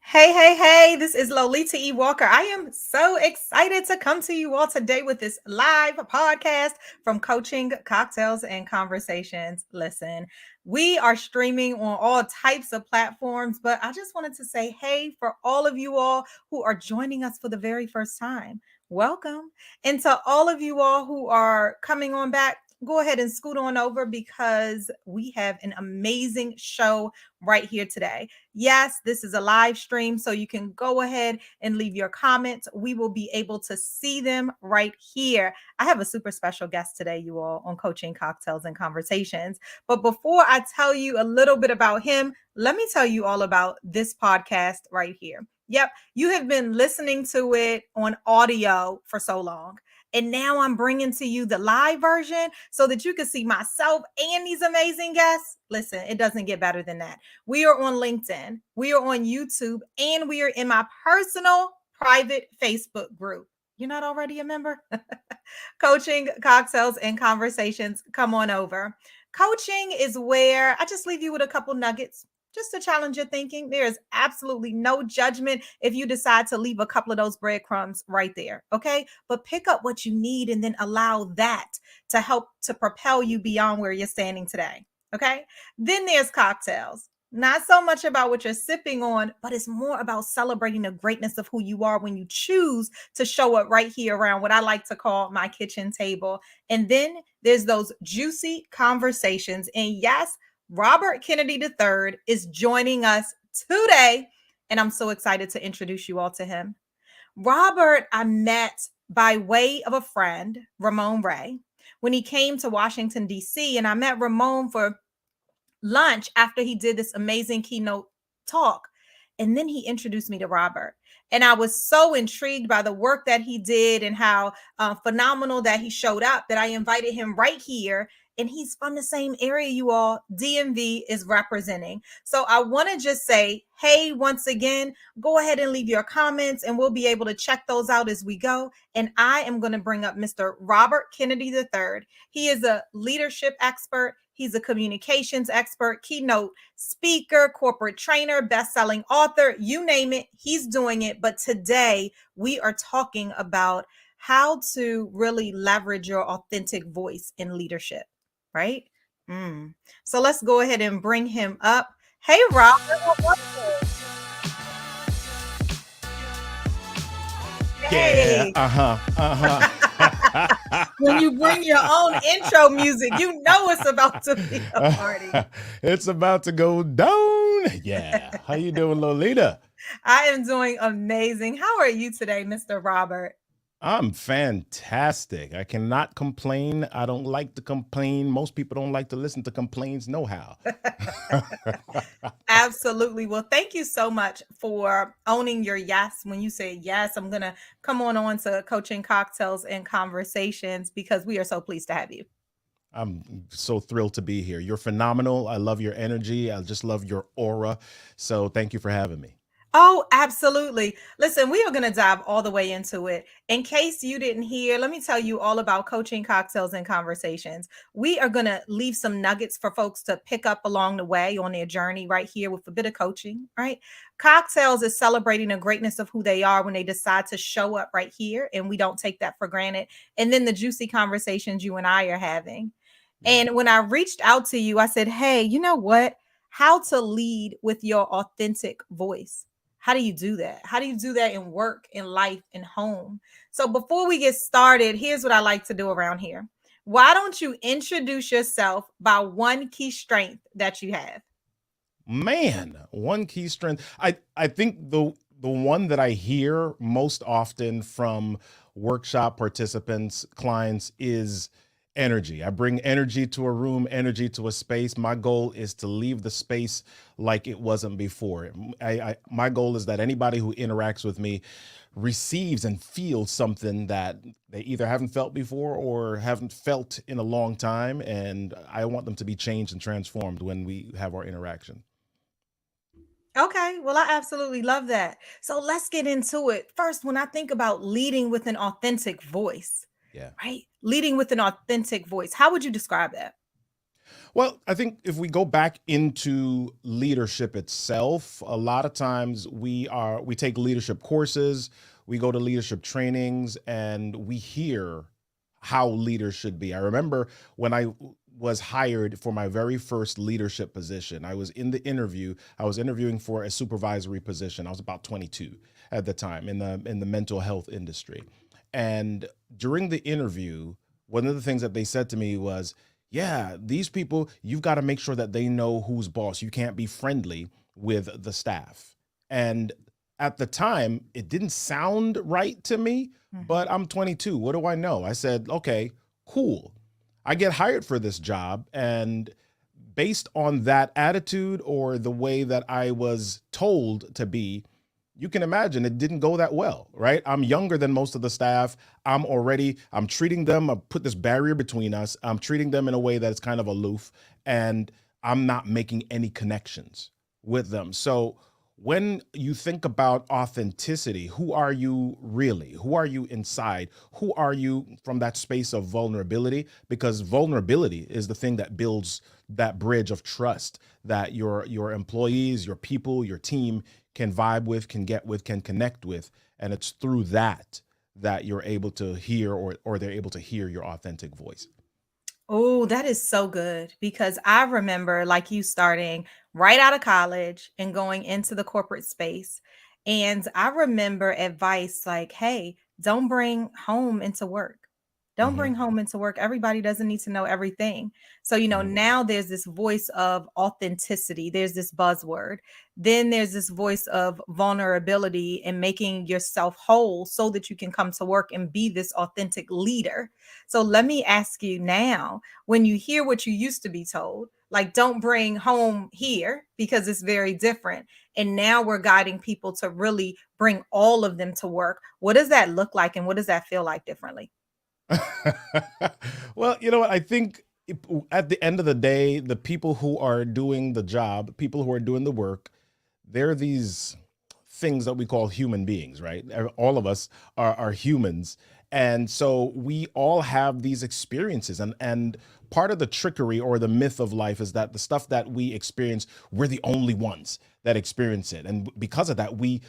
Hey, hey, hey, this is Lolita E. Walker. I am so excited to come to you all today with this live podcast from Coaching Cocktails and Conversations. Listen, we are streaming on all types of platforms, but I just wanted to say hey for all of you all who are joining us for the very first time. Welcome. And to all of you all who are coming on back, go ahead and scoot on over because we have an amazing show right here today. Yes, this is a live stream, so you can go ahead and leave your comments. We will be able to see them right here. I have a super special guest today, you all, on Coaching Cocktails and Conversations. But before I tell you a little bit about him, let me tell you all about this podcast right here. Yep, you have been listening to it on audio for so long. And now I'm bringing to you the live version so that you can see myself and these amazing guests. Listen, it doesn't get better than that. We are on LinkedIn, we are on YouTube, and we are in my personal private Facebook group. You're not already a member? Coaching, Cocktails, and Conversations. Come on over. Coaching is where I just leave you with a couple nuggets just to challenge your thinking. There is absolutely no judgment if you decide to leave a couple of those breadcrumbs right there. Okay. But pick up what you need and then allow that to help to propel you beyond where you're standing today. Okay. Then there's cocktails. Not so much about what you're sipping on, but it's more about celebrating the greatness of who you are when you choose to show up right here around what I like to call my kitchen table. And then there's those juicy conversations. And yes, Robert Kennedy III is joining us today. And I'm so excited to introduce you all to him. Robert, I met by way of a friend, Ramon Ray, when he came to Washington, D.C. And I met Ramon for lunch after he did this amazing keynote talk. And then he introduced me to Robert. And I was so intrigued by the work that he did and how phenomenal that he showed up that I invited him right here. And he's from the same area you all, DMV, is representing. So I want to just say, hey, once again, go ahead and leave your comments and we'll be able to check those out as we go. And I am going to bring up Mr. Robert Kennedy III. He is a leadership expert. He's a communications expert, keynote speaker, corporate trainer, best-selling author, you name it, he's doing it. But today we are talking about how to really leverage your authentic voice in leadership, right? So let's go ahead and bring him up. Hey, Robert, how are you? Yeah, Hey. When you bring your own intro music, you know it's about to be a party. It's about to go down. Yeah. How you doing, Lolita? I am doing amazing. How are you today, Mr. Robert? I'm fantastic. I cannot complain. I don't like to complain. Most people don't like to listen to complaints, no how. Absolutely. Well, thank you so much for owning your yes. When you say yes, I'm going to come on to Coaching Cocktails and Conversations because we are so pleased to have you. I'm so thrilled to be here. You're phenomenal. I love your energy. I just love your aura. So thank you for having me. Oh, absolutely. Listen, we are going to dive all the way into it. In case you didn't hear, let me tell you all about Coaching Cocktails and Conversations. We are going to leave some nuggets for folks to pick up along the way on their journey right here with a bit of coaching, right? Cocktails is celebrating the greatness of who they are when they decide to show up right here, and we don't take that for granted. And then the juicy conversations you and I are having. And when I reached out to you, I said, hey, you know what? How to lead with your authentic voice. How do you do that? How do you do that in work, in life, in home? So before we get started, here's what I like to do around here. Why don't you introduce yourself by one key strength that you have? Man, one key strength. I think the one that I hear most often from workshop participants, clients is energy. I bring energy to a room, energy to a space. My goal is to leave the space like it wasn't before. My goal is that anybody who interacts with me receives and feels something that they either haven't felt before or haven't felt in a long time. And I want them to be changed and transformed when we have our interaction. Okay, well, I absolutely love that. So let's get into it. First, when I think about leading with an authentic voice, Yeah. right? Leading with an authentic voice, how would you describe that? Well, I think if we go back into leadership itself, a lot of times we take leadership courses, we go to leadership trainings, and we hear how leaders should be. I remember when I was hired for my very first leadership position. I was in the interview. I was interviewing for a supervisory position. I was about 22 at the time in the mental health industry. And during the interview, one of the things that they said to me was, yeah, these people, you've got to make sure that they know who's boss. You can't be friendly with the staff. And at the time, it didn't sound right to me, Mhm. but I'm 22. What do I know? I said, okay, cool. I get hired for this job. And based on that attitude or the way that I was told to be, you can imagine it didn't go that well, right? I'm younger than most of the staff. I'm treating them, I put this barrier between us. I'm treating them in a way that's kind of aloof, and I'm not making any connections with them. So when you think about authenticity, who are you really? Who are you inside? Who are you from that space of vulnerability? Because vulnerability is the thing that builds that bridge of trust that your employees, your people, your team can vibe with, can get with, can connect with. And it's through that that you're able to hear or they're able to hear your authentic voice. Oh, that is so good because I remember like you starting right out of college and going into the corporate space. And I remember advice like, hey, don't bring home into work. Don't Hmm. bring home into work. Everybody doesn't need to know everything. So, Hmm. now there's this voice of authenticity. There's this buzzword. Then there's this voice of vulnerability and making yourself whole so that you can come to work and be this authentic leader. So let me ask you now, when you hear what you used to be told, like don't bring home here because it's very different. And now we're guiding people to really bring all of them to work. What does that look like and what does that feel like differently? Well, you know what? I think at the end of the day, the people who are doing the job, people who are doing the work, they're these things that we call human beings, right? All of us are humans. And so we all have these experiences. And part of the trickery or the myth of life is that the stuff that we experience, we're the only ones that experience it. And because of that, we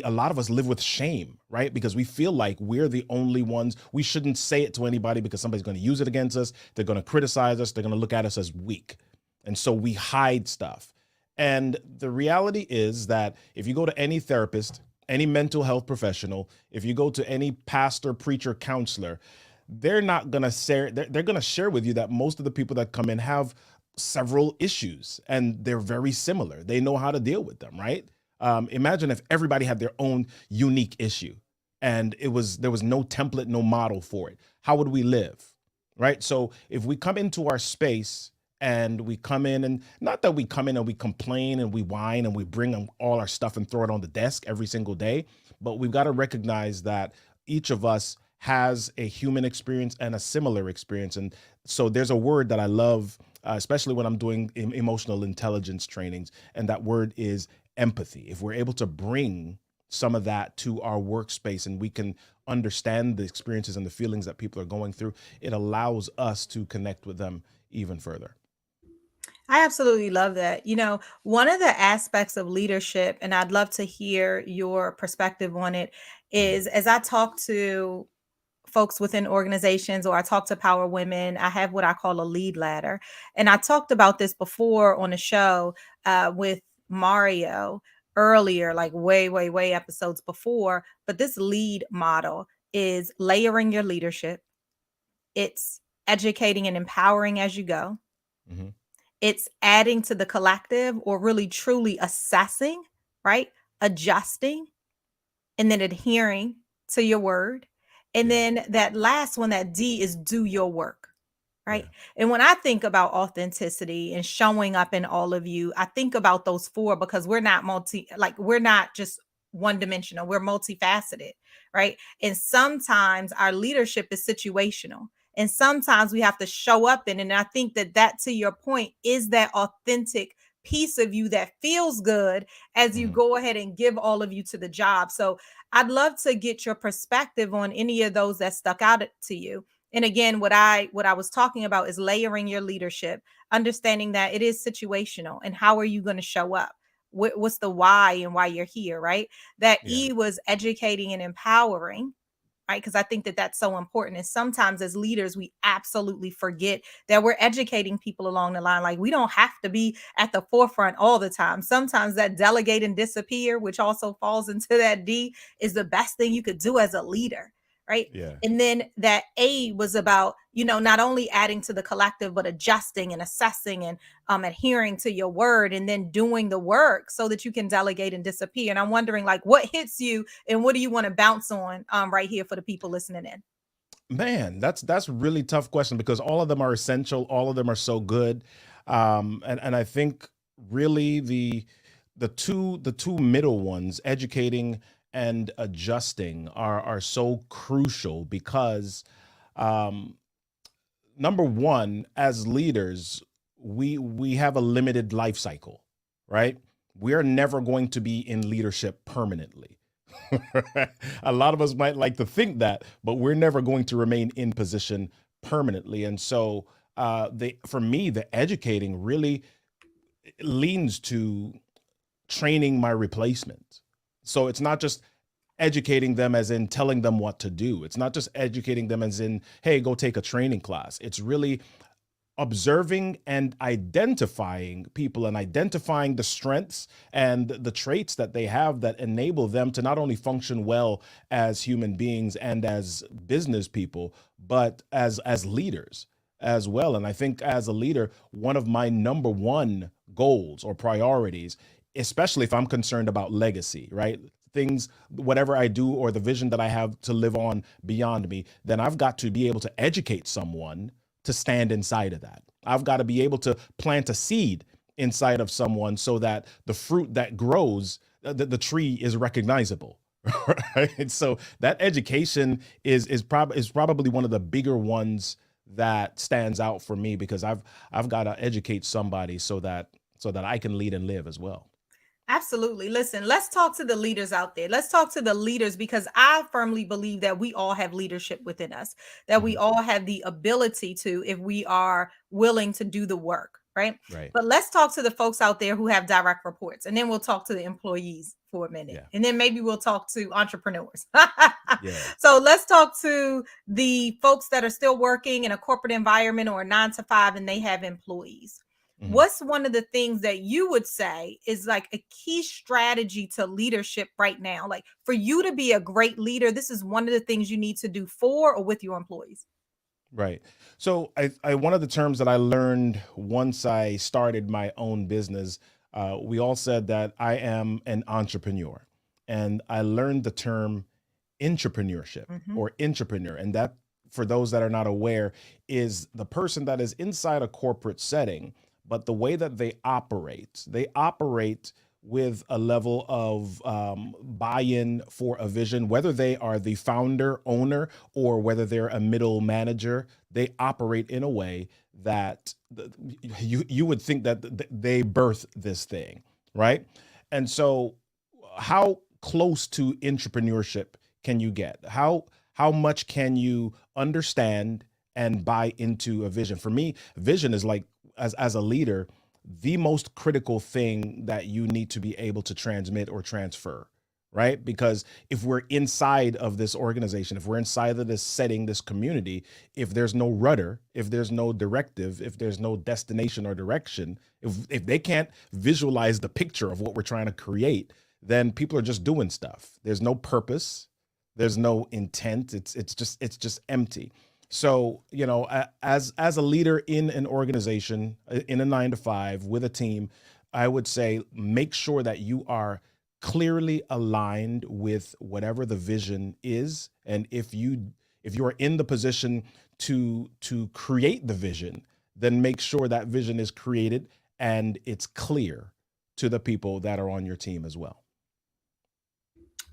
a lot of us live with shame, right? Because we feel like we're the only ones. We shouldn't say it to anybody because somebody's going to use it against us. They're going to criticize us. They're going to look at us as weak. And so we hide stuff. And the reality is that if you go to any therapist, any mental health professional, if you go to any pastor, preacher, counselor, they're not going to share, they're going to share with you that most of the people that come in have several issues and they're very similar. They know how to deal with them, right? Imagine if everybody had their own unique issue and there was no template, no model for it. How would we live? Right. So if we come into our space and we come in and not that we come in and we complain and we whine and we bring all our stuff and throw it on the desk every single day, but we've got to recognize that each of us has a human experience and a similar experience. And so there's a word that I love, especially when I'm doing emotional intelligence trainings, and that word is empathy. If we're able to bring some of that to our workspace and we can understand the experiences and the feelings that people are going through, it allows us to connect with them even further. I absolutely love that. One of the aspects of leadership, and I'd love to hear your perspective on it, Mhm. is as I talk to folks within organizations or I talk to power women, I have what I call a lead ladder. And I talked about this before on a show with Mario earlier, like way, way, way episodes before. But this lead model is layering your leadership, it's educating and empowering as you go, Mhm. it's adding to the collective or really truly assessing, right? Adjusting and then adhering to your word. And Yeah. then that last one, that D is do your work, right? Yeah. And when I think about authenticity and showing up in all of you, I think about those four because we're not just one dimensional, we're multifaceted, right? And sometimes our leadership is situational. And sometimes we have to show up in, and I think that to your point is that authentic piece of you that feels good as you Mhm. go ahead and give all of you to the job. So I'd love to get your perspective on any of those that stuck out to you. And again, what I was talking about is layering your leadership, understanding that it is situational, and how are you going to show up? What's the why and why you're here, right? That Yeah. E was educating and empowering, right? Because I think that that's so important. And sometimes as leaders, we absolutely forget that we're educating people along the line. Like, we don't have to be at the forefront all the time. Sometimes that delegate and disappear, which also falls into that D, is the best thing you could do as a leader, right? Yeah. And then that A was about, not only adding to the collective, but adjusting and assessing and adhering to your word, and then doing the work so that you can delegate and disappear. And I'm wondering, like, what hits you and what do you want to bounce on right here for the people listening in? Man, that's a really tough question because all of them are essential. All of them are so good, and I think really the two middle ones, educating and adjusting, are so crucial because um, number one, as leaders, we have a limited life cycle, right? We are never going to be in leadership permanently. A lot of us might like to think that, but we're never going to remain in position permanently. And so, for me, the educating really leans to training my replacement. So it's not just educating them as in telling them what to do. It's not just educating them as in, hey, go take a training class. It's really observing and identifying people and identifying the strengths and the traits that they have that enable them to not only function well as human beings and as business people, but as leaders as well. And I think as a leader, one of my number one goals or priorities, especially if I'm concerned about legacy, right? Things, whatever I do or the vision that I have to live on beyond me, then I've got to be able to educate someone to stand inside of that. I've got to be able to plant a seed inside of someone so that the fruit that grows, the tree is recognizable. Right? So that education is probably one of the bigger ones that stands out for me because I've got to educate somebody so that I can lead and live as well. Absolutely. Listen, let's talk to the leaders out there. Let's talk to the leaders, because I firmly believe that we all have leadership within us, that we Mhm. all have the ability to, if we are willing to do the work, right? Right. But let's talk to the folks out there who have direct reports, and then we'll talk to the employees for a minute. Yeah. And then maybe we'll talk to entrepreneurs. Yeah. So let's talk to the folks that are still working in a corporate environment or a 9 to 5 and they have employees. Mhm. What's one of the things that you would say is like a key strategy to leadership right now? Like, for you to be a great leader, this is one of the things you need to do for or with your employees. Right. So I one of the terms that I learned once I started my own business, we all said that I am an entrepreneur, and I learned the term entrepreneurship Mhm. or entrepreneur, and that, for those that are not aware, is the person that is inside a corporate setting, but the way that they operate with a level of buy-in for a vision, whether they are the founder, owner, or whether they're a middle manager. They operate in a way that you would think that they birth this thing, right? And so, how close to entrepreneurship can you get? How much can you understand and buy into a vision? For me, vision is like, as a leader, the most critical thing that you need to be able to transmit or transfer, right? Because if we're inside of this organization, if we're inside of this setting, this community, if there's no rudder, if there's no directive, if there's no destination or direction, if they can't visualize the picture of what we're trying to create, then people are just doing stuff. There's no purpose, there's no intent. It's just empty. So, as a leader in an organization, in a 9 to 5 with a team, I would say make sure that you are clearly aligned with whatever the vision is. And if you are in the position to create the vision, then make sure that vision is created and it's clear to the people that are on your team as well.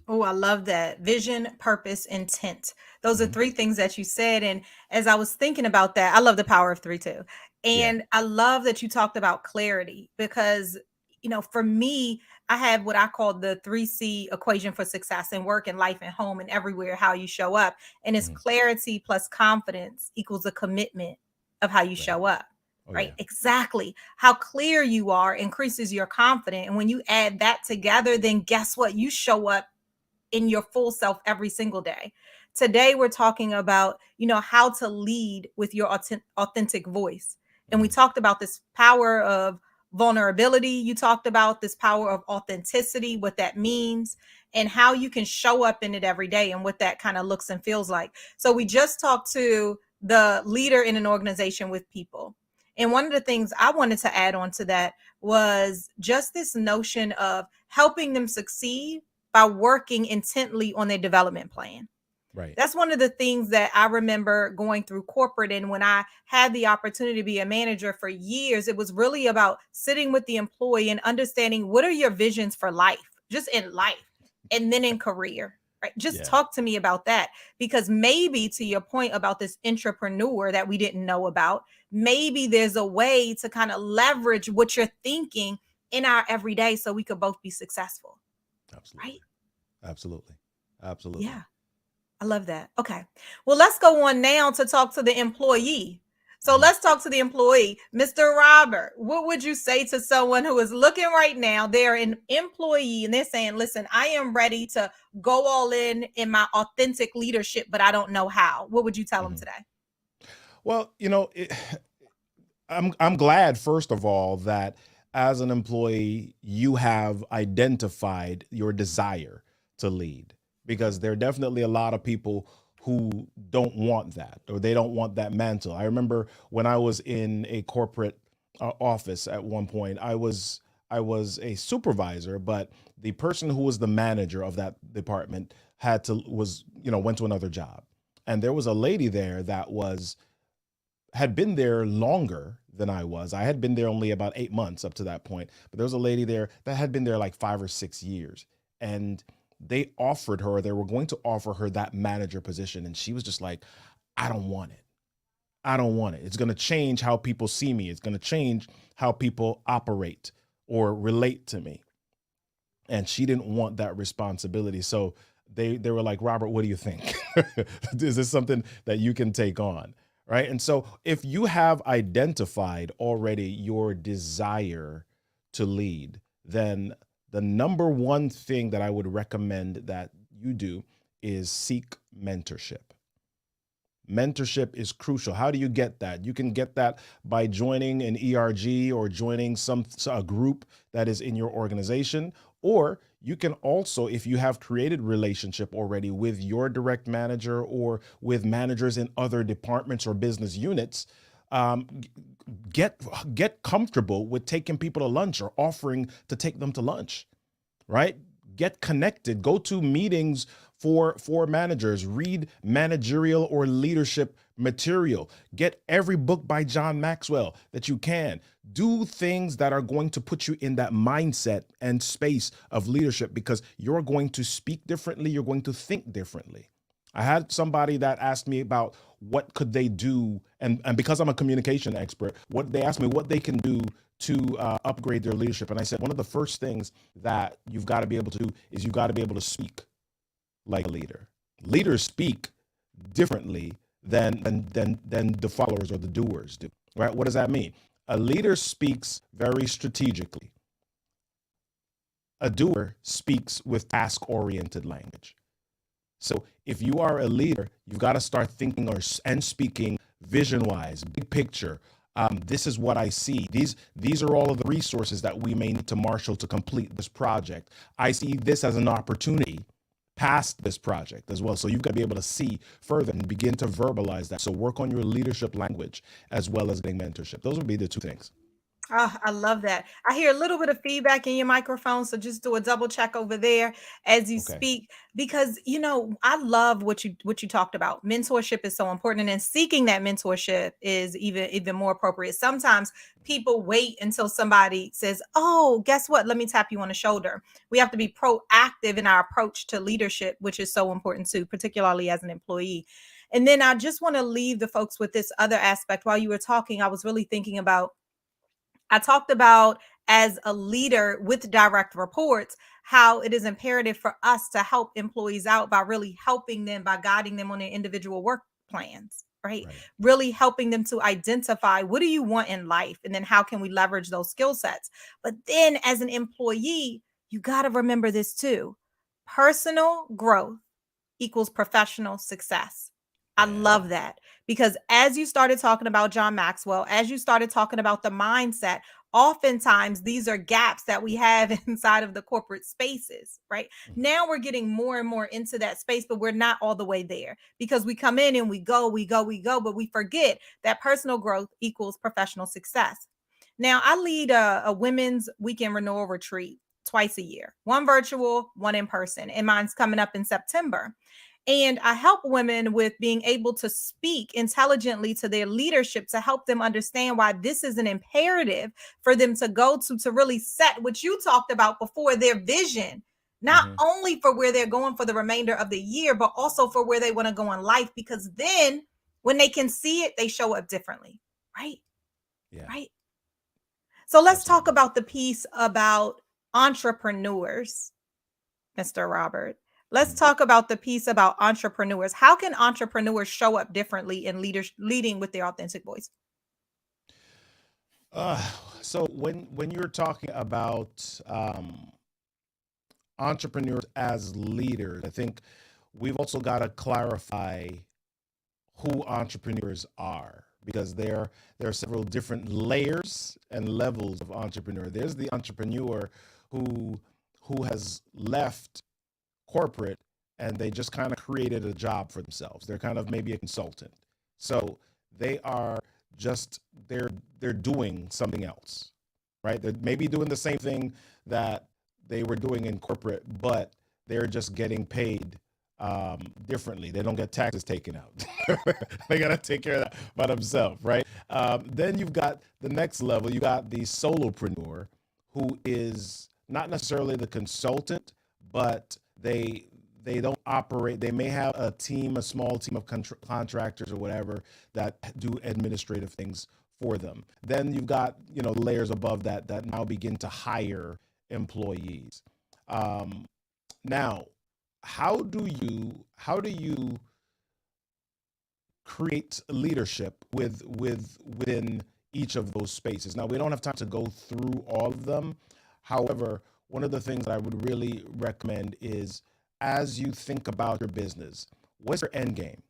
Oh, I love that. Vision, purpose, intent. Those are Mhm. three things that you said. And as I was thinking about that, I love the power of three too. Yeah. And I love that you talked about clarity, because for me, I have what I call the 3C equation for success in work and life and home and everywhere, how you show up. And it's Mhm. clarity plus confidence equals a commitment of how you Right. show up. Oh Right? yeah. Exactly. How clear you are increases your confidence. And when you add that together, then guess what? You show up in your full self every single day. Today, we're talking about, how to lead with your authentic voice. And we Mhm. talked about this power of vulnerability. You talked about this power of authenticity, what that means, and how you can show up in it every day and what that kind of looks and feels like. So, we just talked to the leader in an organization with people. And one of the things I wanted to add on to that was just this notion of helping them succeed by working intently on their development plan. Right. That's one of the things that I remember going through corporate. And when I had the opportunity to be a manager for years, it was really about sitting with the employee and understanding what are your visions for life, just in life, and then in career. Right. Just Yeah. talk to me about that. Because maybe to your point about this entrepreneur that we didn't know about, maybe there's a way to kind of leverage what you're thinking in our everyday so we could both be successful. Absolutely. Right. Absolutely. Absolutely. Yeah. I love that. Okay. Well, let's go on now to talk to the employee. So Mhm. let's talk to the employee. Mr. Robert, what would you say to someone who is looking right now? They're an employee and they're saying, listen, I am ready to go all in my authentic leadership, but I don't know how. What would you tell them Mhm. today? Well, I'm glad first of all that as an employee you have identified your desire to lead, because there are definitely a lot of people who don't want that, or they don't want that mantle. I remember when I was in a corporate office at one point, I was a supervisor, but the person who was the manager of that department had to was went to another job, and there was a lady there that was had been there longer than I was. I had been there only about 8 months up to that point, but there was a lady there that had been there like 5 or 6 years. And they were going to offer her that manager position. And she was just like, I don't want it. I don't want it. It's going to change how people see me. It's going to change how people operate or relate to me. And she didn't want that responsibility. So they were like, Robert, what do you think? Is this something that you can take on? Right. And so if you have identified already your desire to lead, then the number one thing that I would recommend that you do is seek mentorship. Mentorship is crucial. How do you get that? You can get that by joining an ERG or joining a group that is in your organization, or you can also, if you have created relationship already with your direct manager or with managers in other departments or business units, um, get get comfortable with taking people to lunch or offering to take them to lunch, right? Get connected, go to meetings for managers, read managerial or leadership material, get every book by John Maxwell that you can. Do things that are going to put you in that mindset and space of leadership, because you're going to speak differently, you're going to think differently. I had somebody that asked me about what could they do, and because I'm a communication expert, what they asked me what they can do to upgrade their leadership. And I said, one of the first things that you've got to be able to do is you've got to be able to speak like a leader. Leaders speak differently than the followers or the doers do. Right? What does that mean? A leader speaks very strategically. A doer speaks with task-oriented language. So if you are a leader, you've got to start thinking and speaking vision-wise, big picture. This is what I see. These are all of the resources that we may need to marshal to complete this project. I see this as an opportunity past this project as well. So you've got to be able to see further and begin to verbalize that. So work on your leadership language as well as getting mentorship. Those would be the two things. Oh, I love that. I hear a little bit of feedback in your microphone, so just do a double check over there as you Okay. speak, because I love what you talked about. Mentorship is so important, and seeking that mentorship is even more appropriate. Sometimes people wait until somebody says, "Oh, guess what? Let me tap you on the shoulder." We have to be proactive in our approach to leadership, which is so important too, particularly as an employee. And then I just want to leave the folks with this other aspect. While you were talking, I was really thinking about I talked about as a leader with direct reports, how it is imperative for us to help employees out by really helping them, by guiding them on their individual work plans, right? Right. Really helping them to identify, what do you want in life? And then how can we leverage those skill sets? But then as an employee, you got to remember this too. Personal growth equals professional success. I Yeah. love that, because as you started talking about John Maxwell, as you started talking about the mindset, oftentimes these are gaps that we have inside of the corporate spaces, right? Mhm. Now we're getting more and more into that space, but we're not all the way there, because we come in and we go, but we forget that personal growth equals professional success. Now, I lead a women's weekend renewal retreat twice a year, one virtual, one in person, and mine's coming up in September. And I help women with being able to speak intelligently to their leadership, to help them understand why this is an imperative for them to go to really set what you talked about before, their vision, not Mhm. only for where they're going for the remainder of the year, but also for where they want to go in life. Because then when they can see it, they show up differently. Right. Yeah. Right. So let's talk Absolutely. about the piece about entrepreneurs, Mr. Robert. Let's Mhm. talk about the piece about entrepreneurs. How can entrepreneurs show up differently in leading with their authentic voice? Uh, so when you're talking about entrepreneurs as leaders, I think we've also got to clarify who entrepreneurs are, because there are several different layers and levels of entrepreneur. There's the entrepreneur who has left corporate and they just kind of created a job for themselves. They're kind of maybe a consultant. So they are just they're doing something else, right? They're maybe doing the same thing that they were doing in corporate, but they're just getting paid differently. They don't get taxes taken out. They got to take care of that by themselves, right? Then you've got the next level. You got the solopreneur, who is not necessarily the consultant, but they don't operate. They may have a team, a small team of contractors or whatever that do administrative things for them. Then you've got layers above that that now begin to hire employees. Um, Now, how do you create leadership within each of those spaces? Now, we don't have time to go through all of them. However, one of the things that I would really recommend is, as you think about your business, what's your end game?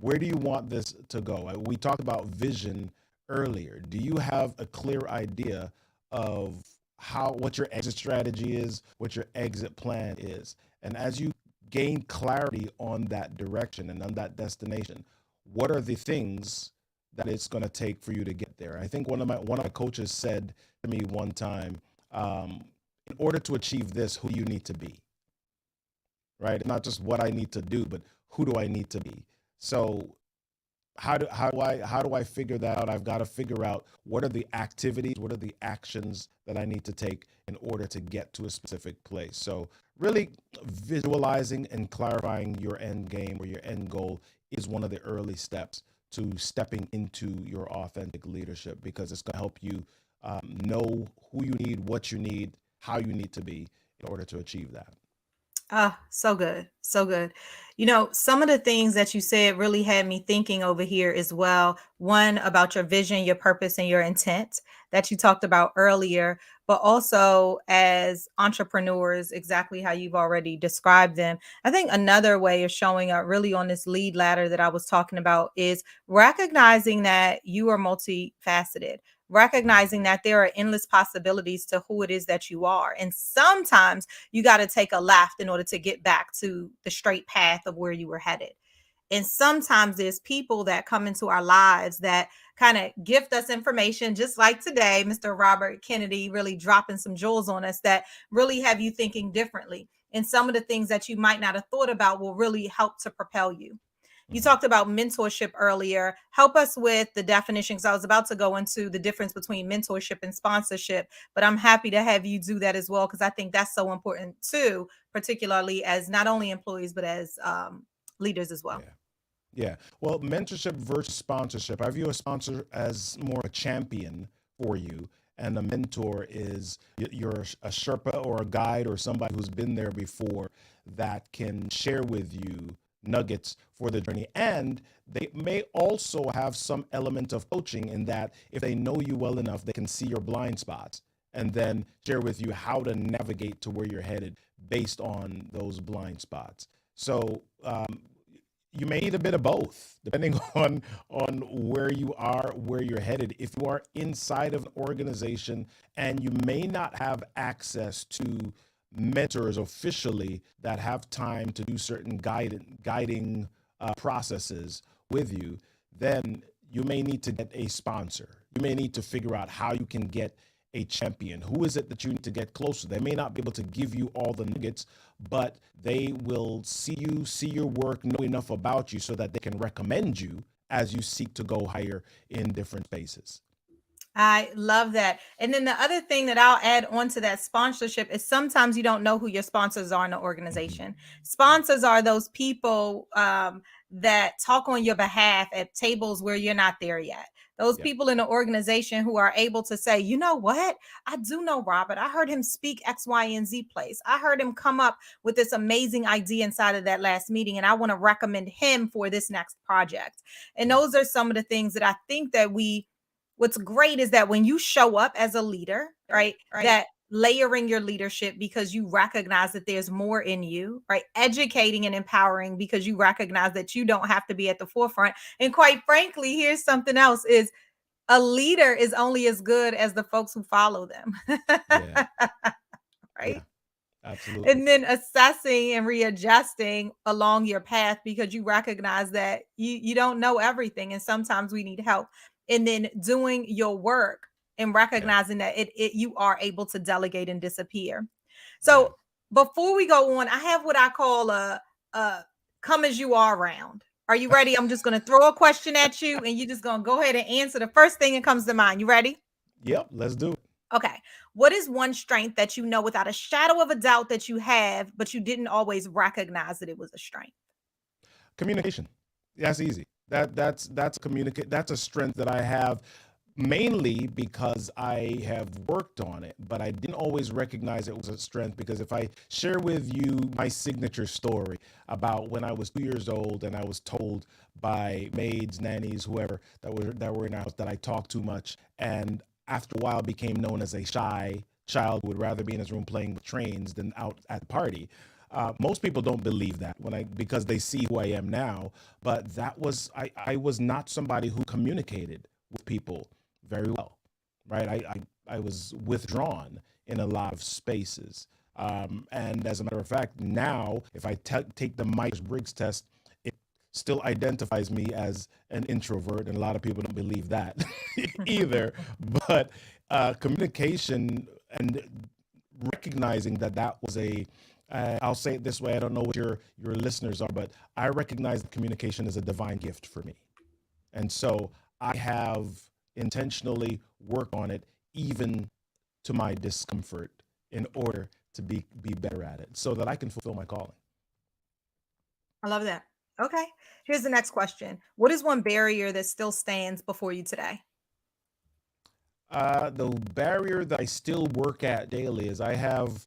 Where do you want this to go? We talked about vision earlier. Do you have a clear idea of what your exit strategy is, what your exit plan is? And as you gain clarity on that direction and on that destination, what are the things that it's going to take for you to get there? I think one of my coaches said to me one time, in order to achieve this, who you need to be, right? Not just what I need to do, but who do I need to be? So how do I figure that out? I've got to figure out what are the activities, what are the actions that I need to take in order to get to a specific place. So really visualizing and clarifying your end game or your end goal is one of the early steps to stepping into your authentic leadership, because it's going to help you know who you need, what you need, how you need to be in order to achieve that. Ah, so good. So good. You know, some of the things that you said really had me thinking over here as well. One, about your vision, your purpose, and your intent that you talked about earlier, but also as entrepreneurs, exactly how you've already described them. I think another way of showing up really on this lead ladder that I was talking about is recognizing that you are multifaceted, recognizing that there are endless possibilities to who it is that you are. And sometimes you got to take a left in order to get back to the straight path of where you were headed. And sometimes there's people that come into our lives that kind of gift us information, just like today, Mr. Robert Kennedy really dropping some jewels on us that really have you thinking differently. And some of the things that you might not have thought about will really help to propel you. You Mhm. talked about mentorship earlier. Help us with the definition, because I was about to go into the difference between mentorship and sponsorship, but I'm happy to have you do that as well, because I think that's so important too, particularly as not only employees, but as leaders as well. Yeah. Yeah. Well, mentorship versus sponsorship. I view a sponsor as more a champion for you, And a mentor is you're a Sherpa or a guide or somebody who's been there before that can share with you nuggets for the journey. And they may also have some element of coaching in that if they know you well enough, they can see your blind spots and then share with you how to navigate to where you're headed based on those blind spots. So you may need a bit of both, depending on where you are, where you're headed. If you are inside of an organization and you may not have access to mentors officially that have time to do certain guiding processes with you, then you may need to get a sponsor. You may need to figure out how you can get a champion. Who is it that you need to get close to? They may not be able to give you all the nuggets, but they will see you, see your work, know enough about you so that they can recommend you as you seek to go higher in different spaces. I love that. And then the other thing that I'll add on to that sponsorship is sometimes you don't know who your sponsors are in the organization. Sponsors are those people that talk on your behalf at tables where you're not there yet. Those people in the organization who are able to say, you know what? I do know Robert. I heard him speak X, Y, and Z place. I heard him come up with this amazing idea inside of that last meeting, and I want to recommend him for this next project. And those are some of the things that I think that what's great is that when you show up as a leader, right, that layering your leadership because you recognize that there's more in you, right? Educating and empowering because you recognize that you don't have to be at the forefront. And quite frankly, here's something else is a leader is only as good as the folks who follow them. Yeah. Right? Yeah, absolutely. And then assessing and readjusting along your path because you recognize that you don't know everything and sometimes we need help. And then doing your work and recognizing that you are able to delegate and disappear. So before we go on, I have what I call a come as you are round. Are you ready? I'm just going to throw a question at you and you're just going to go ahead and answer the first thing that comes to mind. You ready? Yep, let's do it. Okay. What is one strength that you know without a shadow of a doubt that you have, but you didn't always recognize that it was a strength? Communication. That's easy. That's that's a strength that I have mainly because I have worked on it, but I didn't always recognize it was a strength because if I share with you my signature story about when I was 2 years old and I was told by maids, nannies, whoever that were in our house that I talked too much, and after a while became known as a shy child who would rather be in his room playing with trains than out at the party. Most people don't believe that because they see who I am now, but I was not somebody who communicated with people very well, right? I was withdrawn in a lot of spaces. And as a matter of fact, now if I take the Myers-Briggs test, it still identifies me as an introvert, and a lot of people don't believe that either. But communication and recognizing that was I'll say it this way. I don't know what your listeners are, but I recognize that communication is a divine gift for me. And so I have intentionally worked on it, even to my discomfort, in order to be better at it so that I can fulfill my calling. I love that. Okay. Here's the next question. What is one barrier that still stands before you today? The barrier that I still work at daily is I have,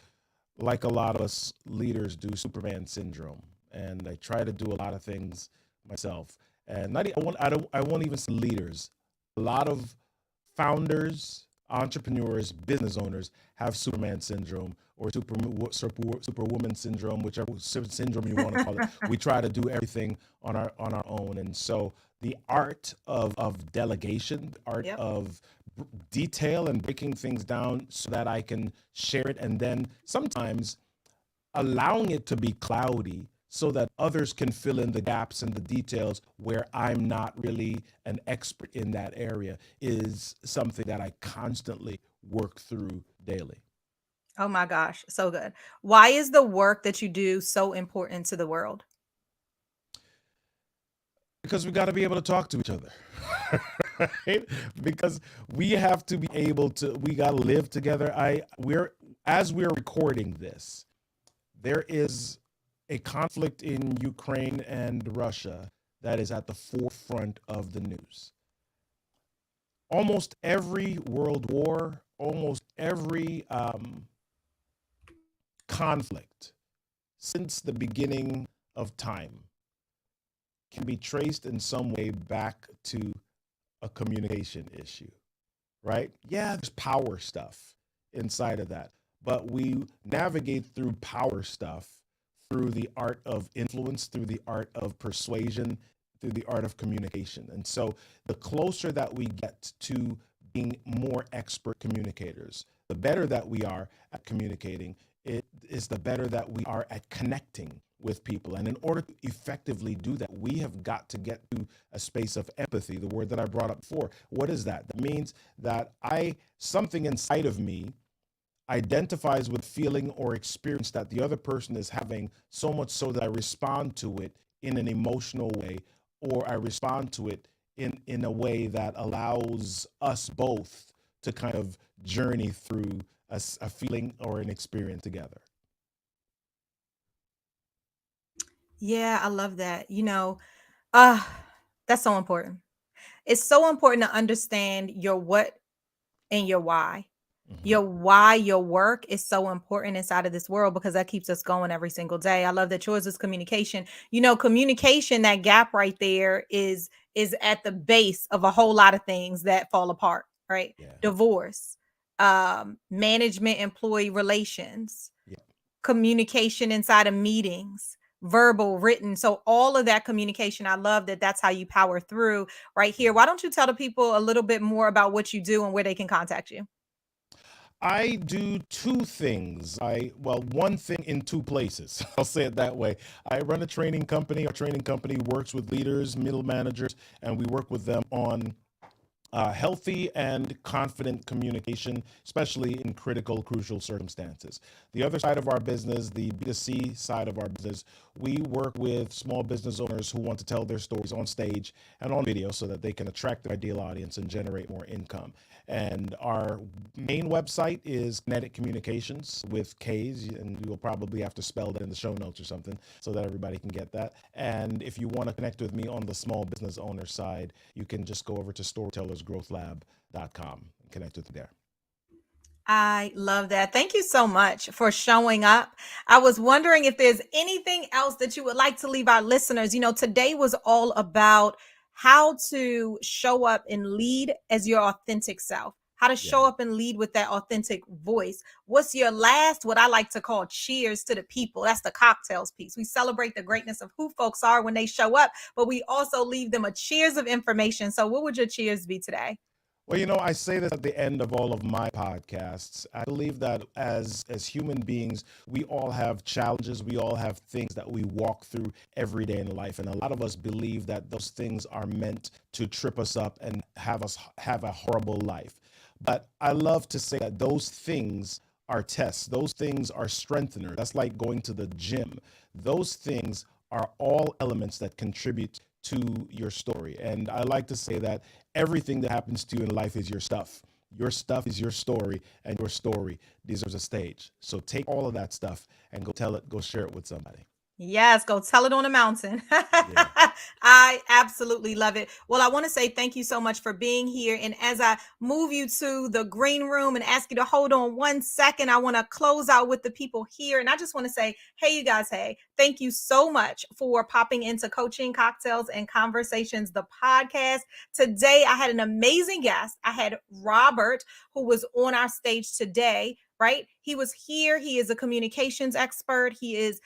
like a lot of us leaders do, Superman syndrome, and I try to do a lot of things myself. And I won't even say leaders. A lot of founders, entrepreneurs, business owners have Superman syndrome or superwoman syndrome, whichever syndrome you want to call it. We try to do everything on our own, and so the art of delegation, the art of detail and breaking things down so that I can share it, and then sometimes allowing it to be cloudy so that others can fill in the gaps and the details where I'm not really an expert in that area, is something that I constantly work through daily. Oh my gosh, so good. Why is the work that you do so important to the world? Because we got to be able to talk to each other. Right? Because we have to be able to, we got to live together. As we're recording this, there is a conflict in Ukraine and Russia that is at the forefront of the news. Almost every world war, almost every conflict since the beginning of time can be traced in some way back to a communication issue, right? Yeah, there's power stuff inside of that, but we navigate through power stuff through the art of influence, through the art of persuasion, through the art of communication. And so the closer that we get to being more expert communicators, the better that we are at communicating, it is the better that we are at connecting with people. And in order to effectively do that, we have got to get to a space of empathy, the word that I brought up before. What is that? That means that something inside of me identifies with feeling or experience that the other person is having, so much so that I respond to it in an emotional way, or I respond to it in a way that allows us both to kind of journey through a feeling or an experience together. Yeah, I love that. Uh, that's so important. It's so important to understand your what and your why. Mhm. Your why, your work is so important inside of this world because that keeps us going every single day. I love that yours is communication. Communication, that gap right there is at the base of a whole lot of things that fall apart, right? Yeah. Divorce, management, employee relations, Yeah. communication inside of meetings, verbal, written. So all of that communication, I love that that's how you power through right here. Why don't you tell the people a little bit more about what you do and where they can contact you? I do two things. One thing in two places. I'll say it that way. I run a training company. Our training company works with leaders, middle managers, and we work with them on healthy and confident communication, especially in critical, crucial circumstances. The other side of our business, the B2C side of our business, we work with small business owners who want to tell their stories on stage and on video so that they can attract their ideal audience and generate more income. And our main website is Kinetic Communications with K's, and you'll probably have to spell that in the show notes or something so that everybody can get that. And if you want to connect with me on the small business owner side, you can just go over to storytellersgrowthlab.com and connect with me there. I love that. Thank you so much for showing up. I was wondering if there's anything else that you would like to leave our listeners. Today was all about how to show up and lead as your authentic self, how to Yeah. show up and lead with that authentic voice. What's your last, what I like to call cheers to the people? That's the cocktails piece. We celebrate the greatness of who folks are when they show up, but we also leave them a cheers of information. So, what would your cheers be today? Well, I say this at the end of all of my podcasts. I believe that as human beings, we all have challenges. We all have things that we walk through every day in life. And a lot of us believe that those things are meant to trip us up and have us have a horrible life. But I love to say that those things are tests. Those things are strengtheners. That's like going to the gym. Those things are all elements that contribute to your story. And I like to say that everything that happens to you in life is your stuff. Your stuff is your story, and your story deserves a stage. So take all of that stuff and go tell it, go share it with somebody. Yes, go tell it on a mountain. Yeah. I absolutely love it. Well, I want to say thank you so much for being here. And as I move you to the green room and ask you to hold on 1 second, I want to close out with the people here. And I just want to say, hey, you guys, hey, thank you so much for popping into Coaching Cocktails and Conversations, the podcast. Today, I had an amazing guest. I had Robert, who was on our stage today, right? He was here. He is a communications expert. He is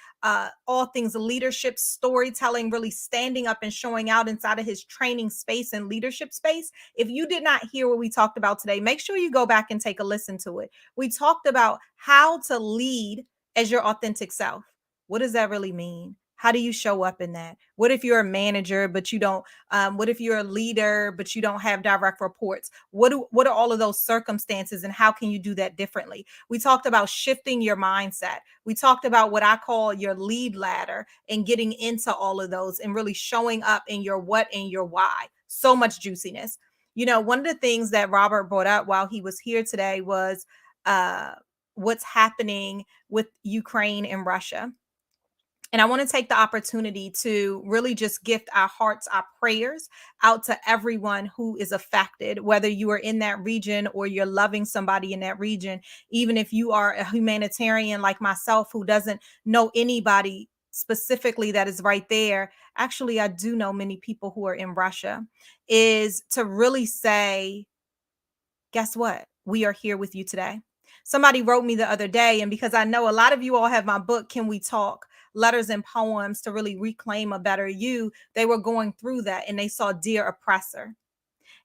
all things leadership, storytelling, really standing up and showing out inside of his training space and leadership space. If you did not hear what we talked about today, make sure you go back and take a listen to it. We talked about how to lead as your authentic self. What does that really mean? How do you show up in that? What if you're a manager, but you don't? What if you're a leader, but you don't have direct reports? What are all of those circumstances, and how can you do that differently? We talked about shifting your mindset. We talked about what I call your lead ladder and getting into all of those and really showing up in your what and your why. So much juiciness. One of the things that Robert brought up while he was here today was uh, what's happening with Ukraine and Russia. And I want to take the opportunity to really just gift our hearts, our prayers out to everyone who is affected, whether you are in that region or you're loving somebody in that region. Even if you are a humanitarian like myself who doesn't know anybody specifically that is right there. Actually, I do know many people who are in Russia, is to really say, guess what? We are here with you today. Somebody wrote me the other day, and because I know a lot of you all have my book, Can We Talk? Letters and Poems to Really Reclaim a Better You, they were going through that and they saw Dear Oppressor.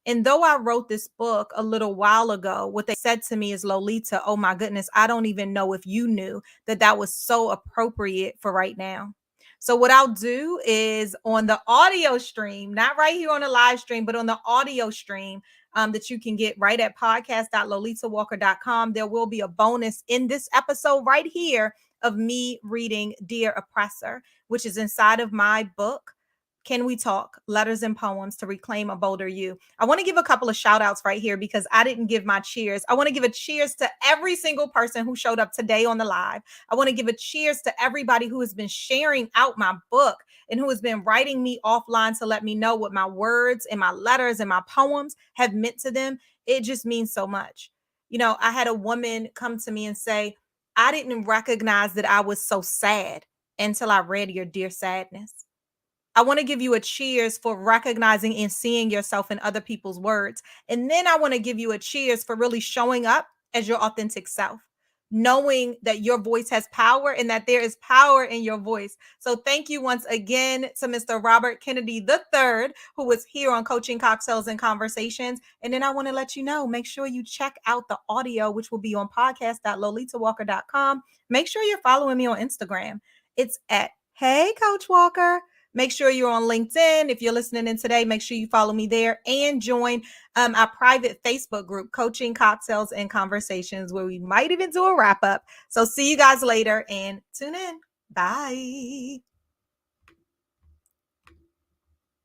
And though I wrote this book a little while ago, what they said to me is, Lolita, oh my goodness, I don't even know if you knew that that was so appropriate for right now. So what I'll do is on the audio stream, not right here on the live stream, but on the audio stream that you can get right at podcast.lolitawalker.com, there will be a bonus in this episode right here of me reading Dear Oppressor, which is inside of my book, Can We Talk? Letters and Poems to Reclaim a Bolder You. I want to give a couple of shout outs right here because I didn't give my cheers. I want to give a cheers to every single person who showed up today on the live. I want to give a cheers to everybody who has been sharing out my book and who has been writing me offline to let me know what my words and my letters and my poems have meant to them. It just means so much. You know, I had a woman come to me and say, I didn't recognize that I was so sad until I read your Dear Sadness. I want to give you a cheers for recognizing and seeing yourself in other people's words. And then I want to give you a cheers for really showing up as your authentic self, knowing that your voice has power and that there is power in your voice. So thank you once again to Mr. Robert Kennedy III, who was here on Coaching Cocktails and Conversations. And then I want to let you know, make sure you check out the audio, which will be on podcast.lolitawalker.com. Make sure you're following me on Instagram. It's at Hey Coach Walker. Make sure you're on LinkedIn. If you're listening in today, make sure you follow me there and join our private Facebook group, Coaching Cocktails and Conversations, where we might even do a wrap up. So see you guys later and tune in. Bye.